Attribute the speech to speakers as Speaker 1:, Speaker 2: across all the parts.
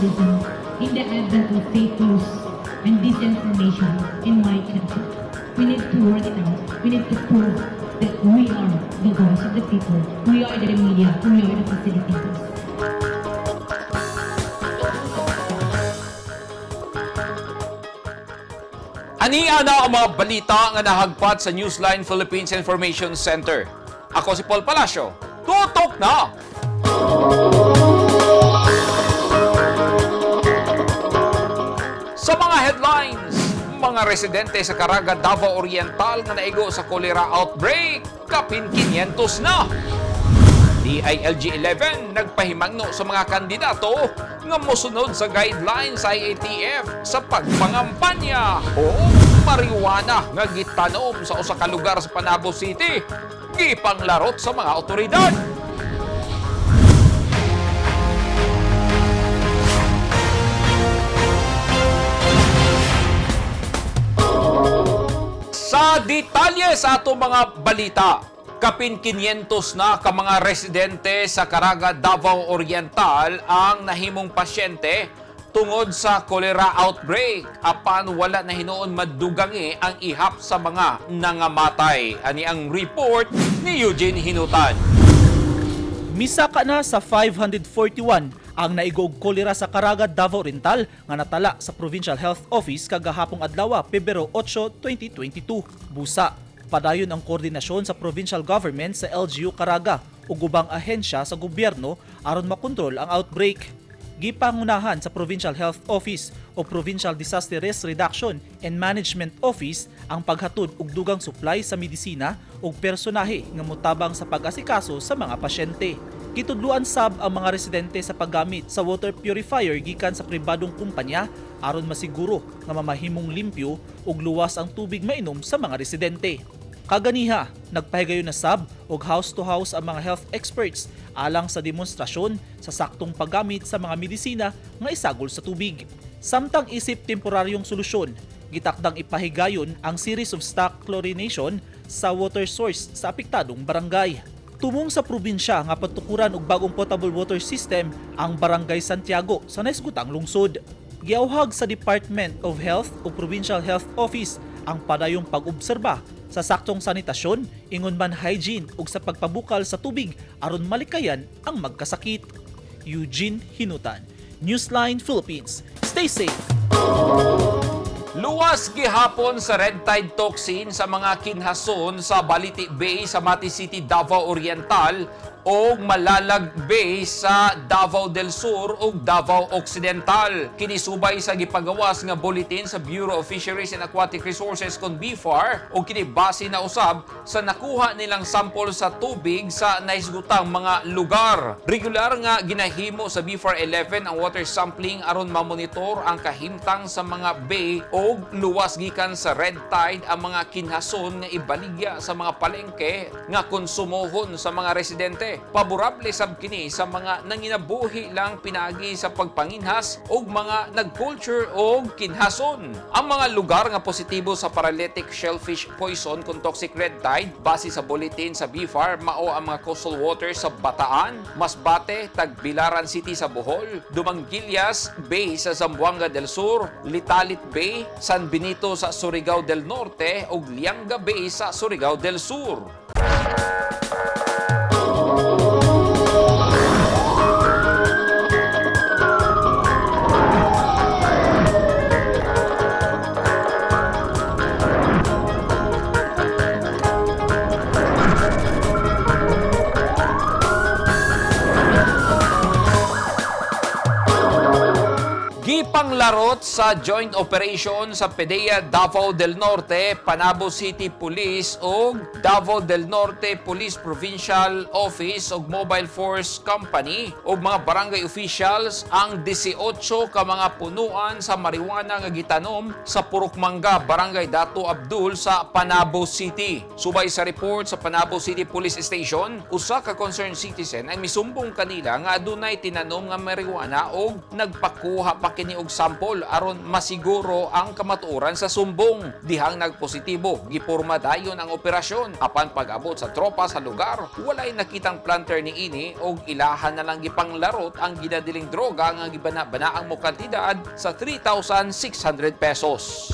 Speaker 1: citizen in the advent of fake news and disinformation in my country. We need to work it out. We need to prove that we are the voice of the people. We are the media. We are the facilitators.
Speaker 2: Ania na ang mga balita nga nahagpat sa Newsline Philippines Information Center. Ako si Paul Palacio. Tutok na! Sa mga headlines, mga residente sa Caraga, Davao Oriental nga naigo sa cholera outbreak, kapin 500 na. DILG-11 nagpahimangno sa mga kandidato nga mosunod sa guidelines sa IATF sa pagpangampanya o marijuana nga gitanom sa usa ka lugar sa Panabo City, gipanglarot sa mga otoridad. Sa detalye sa ato mga balita, kapin 500 na ka mga residente sa Caraga, Davao Oriental ang nahimong pasyente tungod sa cholera outbreak apan wala na hinuon madugangi ang ihap sa mga nangamatay. Ani ang report ni Eugene Hinutan.
Speaker 3: Misaka na sa 541 ang naigog kolera sa Caraga, Davao Oriental nga natala sa Provincial Health Office kagahapong adlaw, Pebrero 8, 2022. Busa, padayon ang koordinasyon sa provincial government sa LGU Caraga ug ubang ahensya sa gobyerno aron makontrol ang outbreak. Gipangunahan sa Provincial Health Office o Provincial Disaster Risk Reduction and Management Office ang paghatod og dugang supply sa medisina ug personahe nga motabang sa pag-asikaso sa mga pasyente. Kitudluan sab ang mga residente sa paggamit sa water purifier gikan sa pribadong kumpanya aron masiguro nga mamahimong limpyo ug luwas ang tubig mainom sa mga residente. Kaganiha, nagpahigayon na sab og house-to-house ang mga health experts alang sa demonstrasyon sa saktong paggamit sa mga medisina nga isagol sa tubig. Samtang isip temporaryong solusyon, gitakdang ipahigayon ang series of stock chlorination sa water source sa apektadong barangay. Tumong sa probinsya nga patukuran og bagong potable water system ang Barangay Santiago sa naisgutang lungsod. Giauhag sa Department of Health o Provincial Health Office ang padayong pag-obserba sa saktong sanitasyon, ingon man hygiene ug sa pagpabukal sa tubig aron malikayan ang magkasakit. Eugene Hinutan, Newsline Philippines. Stay safe!
Speaker 2: Luwas gihapon sa red tide toxin sa mga kinhason sa Baliti Bay sa Mati City, Davao Oriental o Malalag Bay sa Davao del Sur o Davao Occidental. Kinisubay sa gipagawas nga bulletin sa Bureau of Fisheries and Aquatic Resources kon BFAR o kinibase na usab sa nakuha nilang sample sa tubig sa naisgutang mga lugar. Regular nga ginahimo sa BFAR 11 ang water sampling aron mamonitor ang kahimtang sa mga bay o luwas gikan sa red tide ang mga kinhason nga ibaligya sa mga palengke nga konsumohon sa mga residente. Paborable sab kini sa mga nanginabuhi lang pinagi sa pagpanginhas o mga nagculture o kinhason. Ang mga lugar nga positibo sa paralytic shellfish poison kung toxic red tide base sa bulletin sa BFAR mao ang mga coastal waters sa Bataan, Masbate, Tagbilaran City sa Bohol, Dumanguillas Bay sa Zamboanga del Sur, Litalit Bay, San Benito sa Surigao del Norte ug Lianga Bay sa Surigao del Sur. Gipanglarot sa joint operation sa PDEA Davao del Norte, Panabo City Police ug Davao del Norte Police Provincial Office ug Mobile Force Company ug mga barangay officials ang 18 ka mga punuan sa marijuana nga gitanom sa Purokmanga, Barangay Dato Abdul sa Panabo City. Subay sa report sa Panabo City Police Station, usa ka concerned citizen ay misumbong kanila nga adunay tinanom nga marijuana ug nagpakuha pa kini kini og sample aron masiguro ang kamatuoran sa sumbong. Dihang nagpositibo, gipurma dayon ang operasyon. Apan pag-abot sa tropa sa lugar, walay nakitang planter ni ini og ilahan na lang gipanglarot ang ginadiling droga nga gibana-banaang mo kantidad sa 3,600 pesos.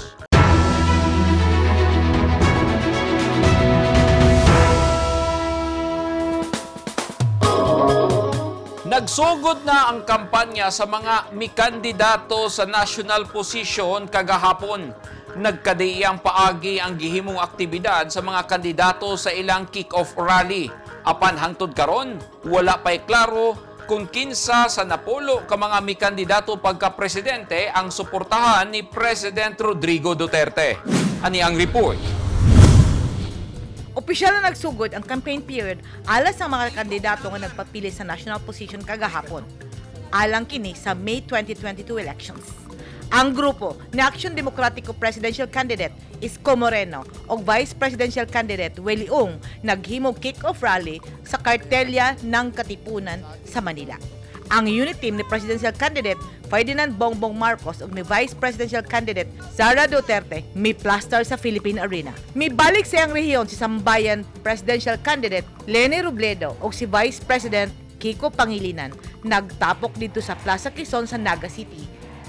Speaker 2: Nagsugod na ang kampanya sa mga mikandidato sa national position kagahapon. Nagkadiyang paagi ang gihimong aktibidad sa mga kandidato sa ilang kick-off rally. Apan hangtod karon, wala pa'y klaro kung kinsa sa napulo ka mga mikandidato pagka-presidente ang suportahan ni President Rodrigo Duterte. Ani ang report.
Speaker 4: Opisyal na nagsugod ang campaign period alas ang mga kandidato nga nagpapili sa national position kagahapon. Alang kini sa May 2022 elections. Ang grupo ni Action Democratico Presidential Candidate Isko Moreno o Vice Presidential Candidate Willie Ong naghimong kick-off rally sa kartelya ng Katipunan sa Manila. Ang unit team ni Presidential Candidate Ferdinand Bongbong Marcos ug ni Vice Presidential Candidate Sara Duterte may plaster sa Philippine Arena. May balik sa iyang rehiyon si Sambayan Presidential Candidate Leni Robredo ug si Vice President Kiko Pangilinan nagtapok dito sa Plaza Quezon sa Naga City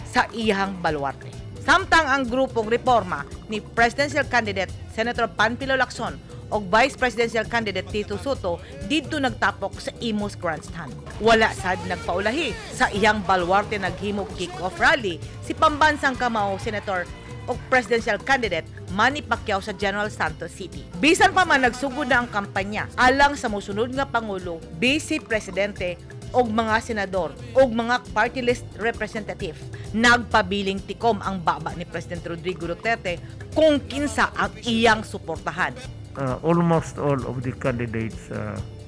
Speaker 4: sa iyang baluarte. Samtang ang grupong reforma ni Presidential Candidate Senator Panfilo Lacson o Vice Presidential Candidate Tito Soto dito nagtapok sa Imus Grandstand. Wala sad nagpaulahi sa iyang baluarte naghimog kick-off rally si pambansang kamao Senator o Presidential Candidate Manny Pacquiao sa General Santos City. Bisan pa man nagsugod na ang kampanya alang sa musunod nga Pangulo, Vice Presidente og mga senador og mga party list representative nagpabiling tikom ang baba ni President Rodrigo Duterte kung kinsa ang iyang suportahan.
Speaker 5: Almost all of the candidates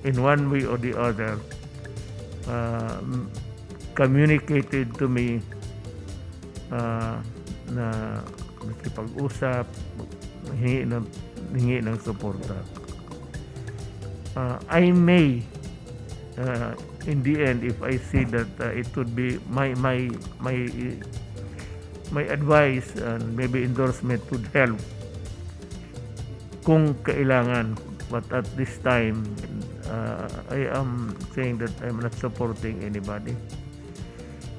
Speaker 5: in one way or the other communicated to me na nakipag-usap, hingi ng suporta. I may in the end, if I see that it would be my advice and maybe endorsement would help kung kailangan, but at this time I am saying that I'm not supporting anybody.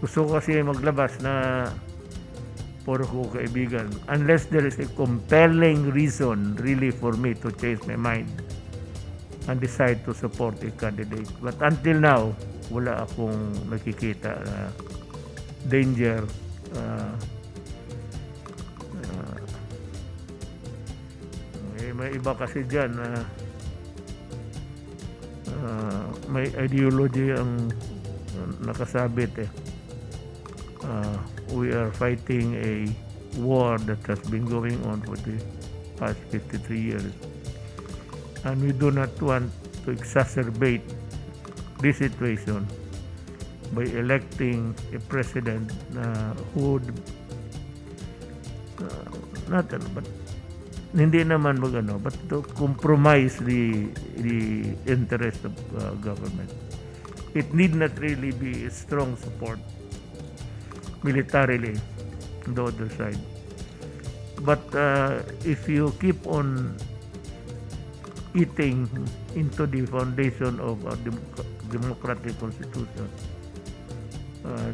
Speaker 5: Gusto ko kasi maglabas na puro ko kaibigan unless there is a compelling reason really for me to change my mind and decide to support a candidate. But until now, wala akong nakikita na danger. May iba kasi dyan na may ideology ang nakasabit eh. We are fighting a war that has been going on for the past 53 years. And we do not want to exacerbate this situation by electing a president who would but hindi naman but to compromise the interest of government. It need not really be a strong support militarily on the other side. But if you keep on eating into the foundation of a democratic constitution,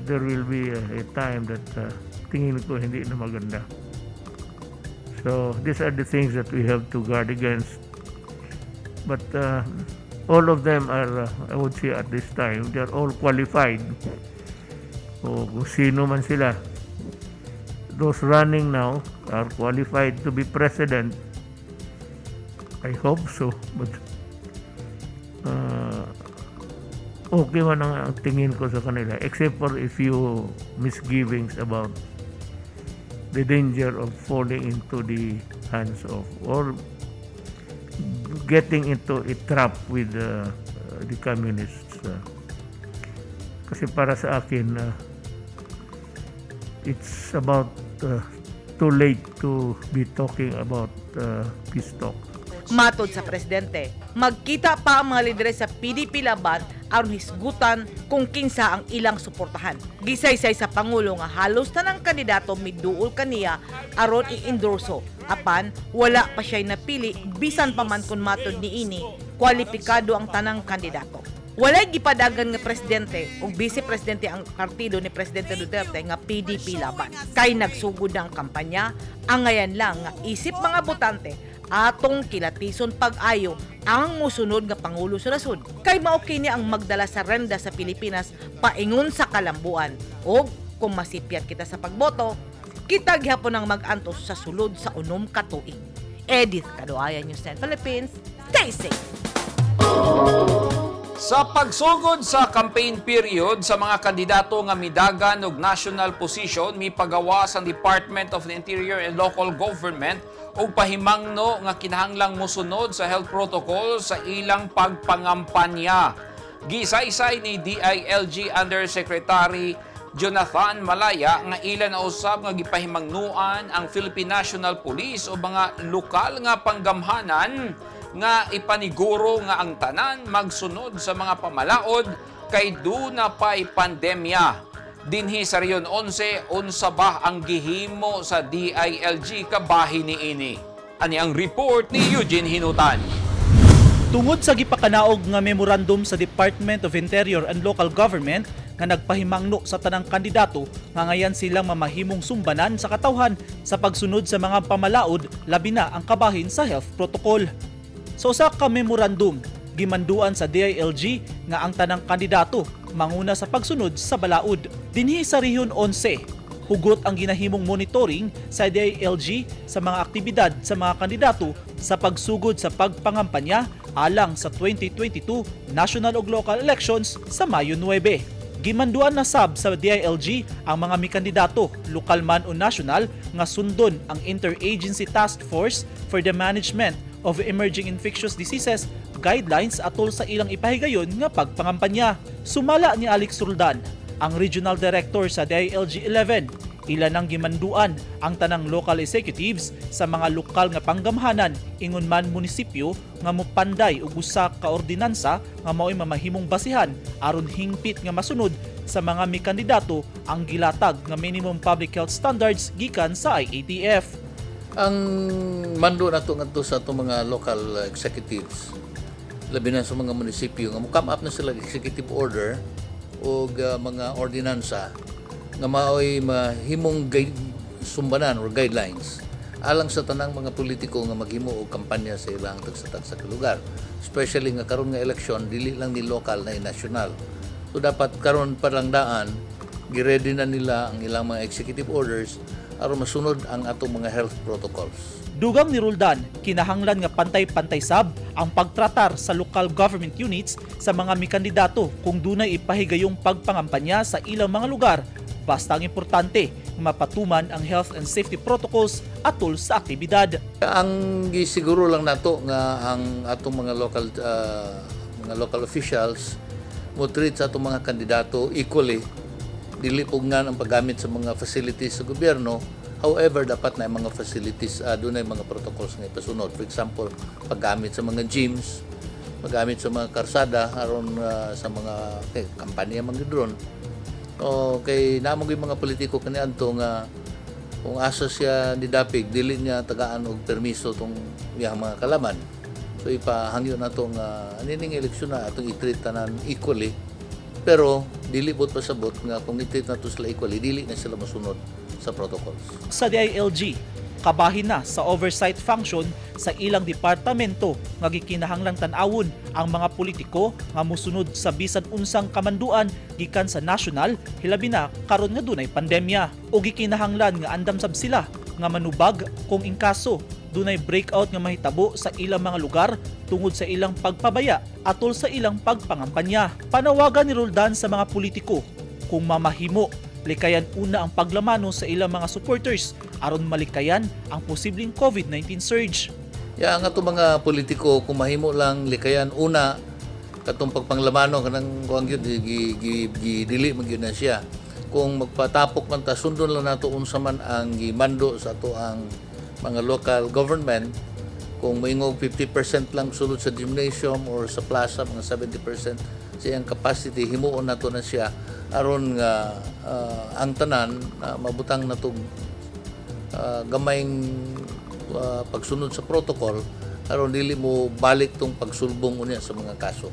Speaker 5: there will be a time that tingin ko hindi na maganda. So these are the things that we have to guard against. But all of them are, I would say at this time, they are all qualified. O kung sino man sila, those running now are qualified to be president. I hope so, but okay man ang tingin ko sa kanila, except for a few misgivings about the danger of falling into the hands of or getting into a trap with the communists. Kasi para sa akin, it's about too late to be talking about peace talk.
Speaker 4: Matod sa presidente, magkita pa ang mga lideres sa PDP Laban aron hisgutan kung kinsa ang ilang suportahan. Gisaysay sa Pangulo nga halos tanang kandidato miduol kaniya aron i-endorso, apan wala pa siya napili bisan pa man kun matod niini kwalipikado ang tanang kandidato. Walay gipadagan nga presidente o vice-presidente ang partido ni Presidente Duterte nga PDP laban. Kay nagsugod na ang kampanya, ang ngayon lang nga isip mga botante atong kilatison pag-ayo ang musunod nga Pangulo sa nasud. Kay mao kini ang magdala sa renda sa Pilipinas paingon sa kalambuan. O kung masipyat kita sa pagboto, kita gihapon ang mag-antos sa sulod sa unom ka tuig. Edith Caduaya, News 10 Philippines. Stay safe!
Speaker 2: Sa pagsugod sa campaign period sa mga kandidato nga midagan og national position, mipagawas ang Department of the Interior and Local Government og pahimangno nga kinahanglang mosunod sa health protocol sa ilang pagpangampanya. Gisaysay ni DILG Undersecretary Jonathan Malaya nga ilan na usab nga gipahimangnuan ang Philippine National Police o mga lokal nga panggamhanan nga ipaniguro nga ang tanan magsunod sa mga pamalaod kay duna pay pandemya. Dinhi sa Riyon 11, unsa ba ang gihimo sa DILG kabahin niini? Ani ang report ni Eugene Hinutan.
Speaker 3: Tungod sa gipakanaog nga memorandum sa Department of Interior and Local Government nga nagpahimangno sa tanang kandidato nga ngayon silang mamahimong sumbanan sa katawhan sa pagsunod sa mga pamalaod labi na ang kabahin sa health protocol. Sa usa ka memorandum, gimanduan sa DILG nga ang tanang kandidato manguna sa pagsunod sa balaod. Dinhi sa Rehiyon 11, hugot ang ginahimong monitoring sa DILG sa mga aktibidad sa mga kandidato sa pagsugod sa pagpangampanya alang sa 2022 national ug local elections sa Mayo 9. Gimanduan na sab sa DILG ang mga mikandidato, lokal man o national, nga sundon ang Interagency Task Force for the Management of Emerging Infectious Diseases guidelines atol sa ilang ipahigayon nga pagpangampanya. Sumala ni Alex Roldan, ang Regional Director sa DILG 11, ilan ang gimanduan ang tanang local executives sa mga lokal nga panggamhanan ingon man munisipyo nga mopanday og usa ka ordinansa nga mao'y mamahimong basihan aron hingpit nga masunod sa mga mikandidato ang gilatag nga minimum public health standards gikan sa IATF.
Speaker 6: Ang mando nato ngadto sa atong mga local executives, labi na sa mga munisipyo nga mo-come up na sila executive order o mga ordinansa nga mao'y mahimong sumbanan or guidelines alang sa tanang mga politiko nga maghimo og kampanya sa ilang tagsa-tagsa ka lugar. Especially nga karon nga election dili lang ni local na national. So dapat karon parang daan gi-ready na nila ang ilang mga executive orders aron masunod ang atong mga health protocols.
Speaker 3: Dugang ni Roldan, kinahanglan nga pantay-pantay sab ang pagtratar sa local government units sa mga mikandidato kung dunay ipahigayong pagpangampanya sa ilang mga lugar. Basta ang importante, mapatuman ang health and safety protocols atol sa aktibidad.
Speaker 6: Ang gisiguro lang nato nga ang atong mga local officials mo treat sa atong mga kandidato equally. Dili po nga ang paggamit sa mga facilities sa gobyerno. However, dapat na mga facilities, doon ay mga protocols nga ipasunod. For example, paggamit sa mga gyms, paggamit sa mga karsada, aron sa mga kampanya mga drone. O kay namog yung mga politiko kaniadto nga kung asa siya didapig, dili niya tagaan og permiso tong iyang mga kalaman. So ipahangyo na tong anining eleksyon na atong i-treat tanan equally. Pero dili bot pasabot nga kung i-treat nato sila equally, dili na sila masunod sa protocols.
Speaker 3: Sa DILG, kabahin na sa oversight function sa ilang departamento nga gikinahanglang tan-awon ang mga politiko nga mosunod sa bisan unsang kamanduan gikan sa national hilabi na karon nga dunay pandemya o gikinahanglan nga andam sab sila nga manubag kung inkaso dunay breakout nga mahitabo sa ilang mga lugar tungod sa ilang pagpabaya atol sa ilang pagpangampanya. Panawagan ni Roldan sa mga politiko kung mamahimo likayan una ang paglamano sa ilang mga supporters aron malikayan ang posibleng COVID-19 surge.
Speaker 6: Ya nga itong mga politiko kung mahimo lang likayan una katong pagpanglamano kanang kuang gyud gidili man gyud na siya. Kung magpatapok man ta sundon lang nato unsa man ang gimando sa ato ang mga local government. Kung maingog 50% lang sulod sa gymnasium or sa plaza, mga 70% sa iyang capacity himuon nato na siya aron nga ang tanan mabutang natong gamayng pagsunod sa protocol aron dili mo balik tong pagsulbong unya sa mga kaso.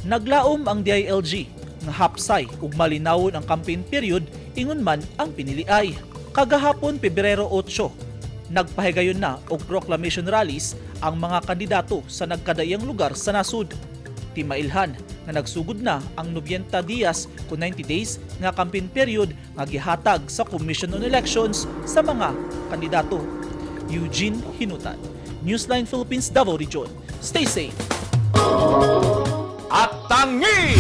Speaker 3: Naglaom ang DILG nga hapsay ug malinawon ang campaign period ingon man ang piniliay. Kagahapon Pebrero 8, nagpahigayon na og proclamation rallies ang mga kandidato sa nagkadaiyang lugar sa nasud. Timailhan na nagsugod na ang 90 dias kung 90 days nga campaign period nga gihatag sa Commission on Elections sa mga kandidato. Eugene Hinutan, Newsline Philippines, Davao Region. Stay safe.
Speaker 2: At tangi!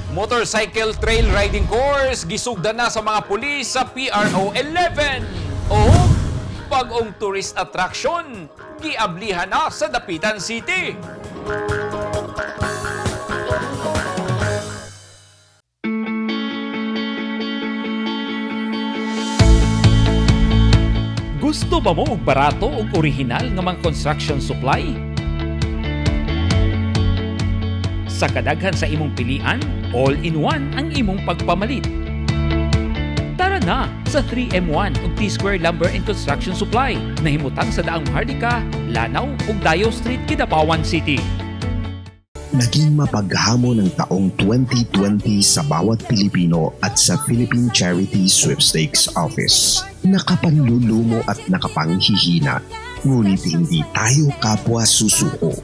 Speaker 2: Motorcycle trail riding course gisugdan na sa mga pulis sa PRO 11. O bagong tourist attraction giablihan na sa Dapitan City. Gusto ba mo og barato ug orihinal nga mga construction supply? Sa kadaghan sa imong pilian, all-in-one ang imong pagpamalit. Tara na sa 3M1 ug T-Square Lumber and Construction Supply na himutang sa daang Mahardika, Lanao ug Dayo Street, Kidapawan City.
Speaker 7: Naging mapaghamon ng taong 2020 sa bawat Pilipino at sa Philippine Charity Sweepstakes Office. Nakapanlulumo at nakapanghihina, ngunit hindi tayo kapwa susuko.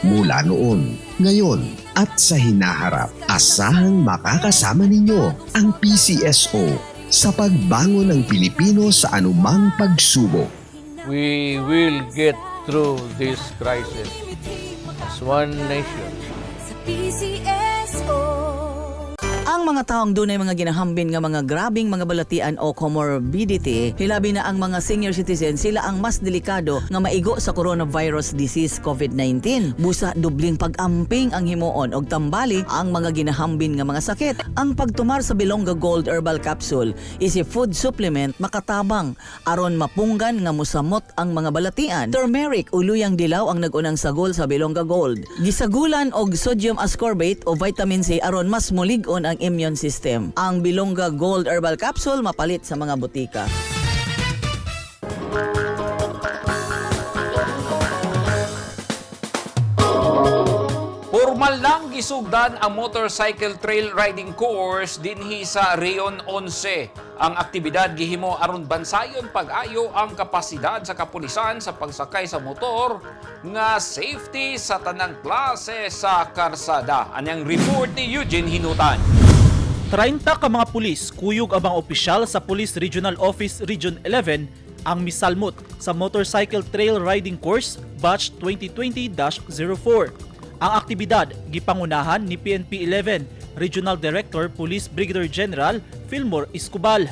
Speaker 7: Mula noon, ngayon at sa hinaharap, asahang makakasama ninyo ang PCSO sa pagbangon ng Pilipino sa anumang pagsubok.
Speaker 6: We will get through this crisis as one nation.
Speaker 8: Ang mga taong dunay mga ginahambin nga mga grabing mga balatian o comorbidity, hilabi na ang mga senior citizen, sila ang mas delikado nga maigo sa coronavirus disease COVID-19. Busa dubling pag-amping ang himuon og tambali ang mga ginahambin nga mga sakit. Ang pagtumar sa Bilonga Gold Herbal Capsule is a food supplement makatabang aron mapunggan nga musamot ang mga balatian. Turmeric o luyang dilaw ang nag-unang sagol sa Bilonga Gold. Gisagulan og sodium ascorbate o vitamin C aron mas mulig-on ang immune system. Ang Bilonga Gold Herbal Capsule mapalit sa mga butika.
Speaker 2: Formal lang gisugdan ang motorcycle trail riding course dinhi sa Reon 11. Ang aktibidad gihimo aron bansayon pag-ayo ang kapasidad sa kapulisan sa pagsakay sa motor nga safety sa tanang klase sa karsada. Anyang report ni Eugene Hinutan.
Speaker 3: 30 ka mga pulis, kuyog ang mga opisyal sa Police Regional Office Region 11 ang misalmot sa Motorcycle Trail Riding Course Batch 2020-04. Ang aktibidad gipangunahan ni PNP 11 Regional Director Police Brigadier General Fillmore Escobal.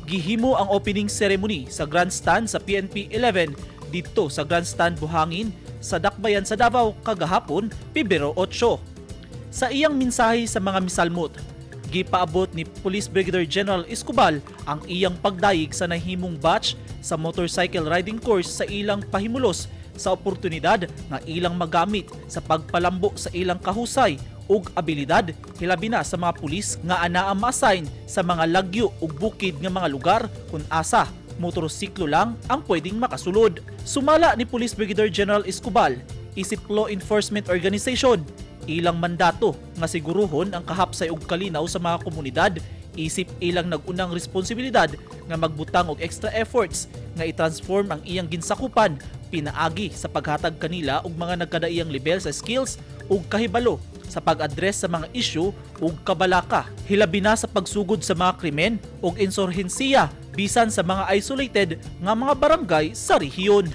Speaker 3: Gihimo ang opening ceremony sa grandstand sa PNP 11 dito sa grandstand Buhangin sa Dakbayan sa Davao kagahapon, Pebrero 8. Sa iyang mensahe sa mga misalmot, gipaabot ni Police Brigadier General Escobal ang iyang pagdayeg sa nahimong batch sa motorcycle riding course sa ilang pahimulos sa oportunidad nga ilang magamit sa pagpalambo sa ilang kahusay ug abilidad, hilabi na sa mga pulis nga anaa ma-assign sa mga lagyo ug bukid nga mga lugar kung asa motorsiklo lang ang pwedeng makasulod. Sumala ni Police Brigadier General Escobal, isip law enforcement organization, ilang mandato nga siguruhon ang kahapsay ug kalinaw sa mga komunidad, isip ilang nag-unang responsibilidad nga magbutang og extra efforts nga i-transform ang iyang ginsakupan pinaagi sa paghatag kanila og mga nagkadaiyang level sa skills ug kahibalo sa pag-address sa mga issue ug kabalaka, hilabi na sa pagsugod sa mga krimen ug insurhensiya bisan sa mga isolated nga mga barangay sa rehiyon.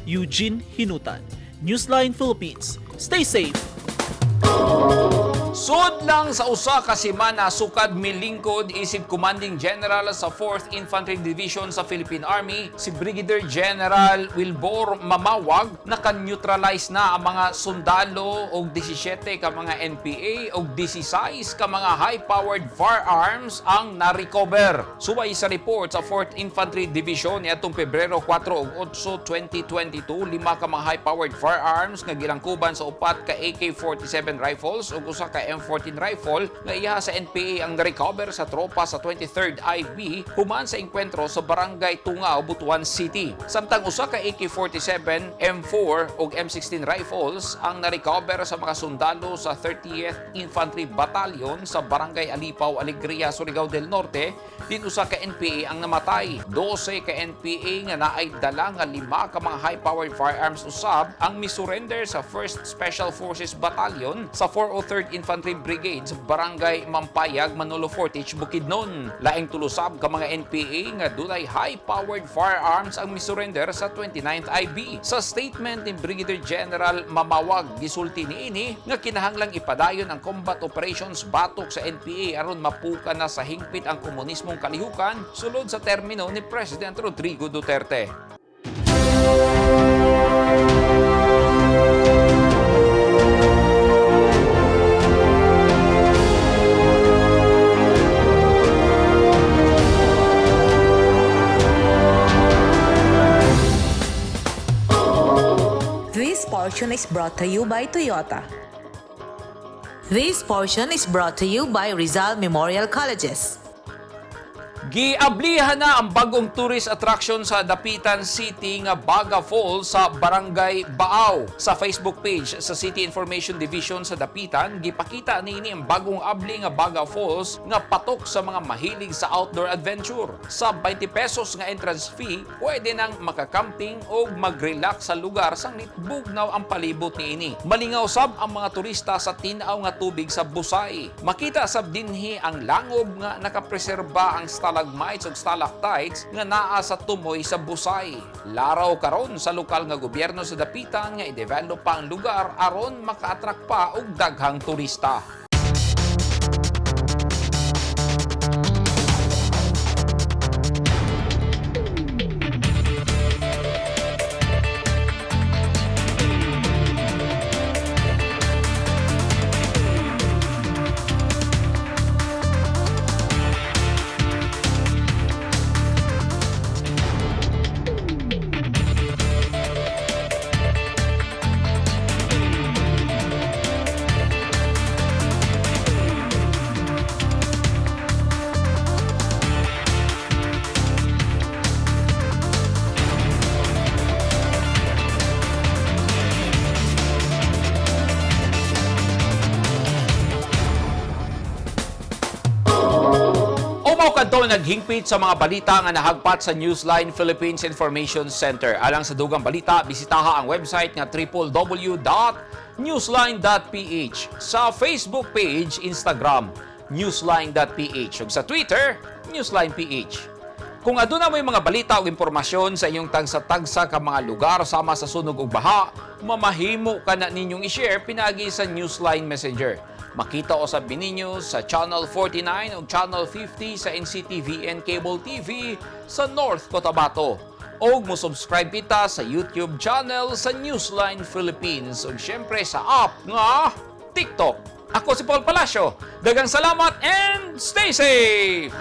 Speaker 3: Eugene Hinutan, Newsline Philippines. Stay safe!
Speaker 2: Sud lang sa usa ka semana sukad milingkod isip Commanding General sa 4th Infantry Division sa Philippine Army, si Brigadier General Wilbur Mamawag, naka-neutralize na ang mga sundalo og 17 ka mga NPA og 16 ka mga high-powered firearms ang na-recover. Subay sa report sa 4th Infantry Division niadtong Pebrero 4 ug 8, 2022, 5 ka mga high-powered firearms nga gilangkuban sa 4 ka AK-47 rifles ug usa ka M14 rifle nga iha sa NPA ang na-recover sa tropa sa 23rd IB human sa engkwentro sa Barangay Tungao, Butuan City. Samtang usa ka AK-47, M4 ug M16 rifles ang na-recover sa mga sundalo sa 30th Infantry Battalion sa Barangay Alipaw, Alegria, Surigao del Norte. Din usa ka NPA ang namatay. 12 ka NPA nga naay dala nga 5 ka mga high-powered firearms usab ang misurrender sa 1st Special Forces Battalion sa 403rd Infantry Brigade sa Barangay Mampayag, Manolo Fortich, Bukidnon. Laing tulusab ka mga NPA nga dunay high-powered firearms ang misurrender sa 29th IB. Sa statement ni Brigadier General Mamawag, gisulti niini nga kinahanglang ipadayon ang combat operations batok sa NPA aron mapuka na sa hingpit ang komunismong kalihukan sulod sa termino ni President Rodrigo Duterte.
Speaker 4: This portion is brought to you by Toyota. This portion is brought to you by Rizal Memorial Colleges.
Speaker 2: Giablihan na ang bagong tourist attraction sa Dapitan City nga Baga Falls sa Barangay Baaw. Sa Facebook page sa City Information Division sa Dapitan, gipakita niini ang bagong abli nga Baga Falls nga patok sa mga mahilig sa outdoor adventure. Sa 20 pesos nga entrance fee, pwede nang makakamping o mag-relax sa lugar sang nitbugnaw ang palibot niini. Malingaw sab ang mga turista sa tinaw nga tubig sa Busay. Makita sab dinhi ang langob nga nakapreserba ang stalagmites ug stalactites nga naa sa tumoy sa Busay. Laraw karon sa lokal nga gobyerno sa Dapitan nga i-develop pa ang lugar aron maka-attract pa og daghang turista. Kadto naghingpit sa mga balita nga nahagpat sa Newsline Philippines Information Center. Alang sa dugang balita, bisitaha ang website nga www.newsline.ph. Sa Facebook page, Instagram, newsline.ph. Ug sa Twitter, newsline.ph. Kung aduna may mga balita o impormasyon sa inyong tagsa-tagsa ka mga lugar sama sa sunog ug baha, mamahimo ka na ninyong i-share pinagi sa Newsline Messenger. Makita o sabi ninyo sa Channel 49 o Channel 50 sa NCTV and Cable TV sa North Cotabato. O mo-subscribe kita sa YouTube channel sa Newsline Philippines o syempre sa app nga TikTok. Ako si Paul Palacio. Daghang salamat and stay safe!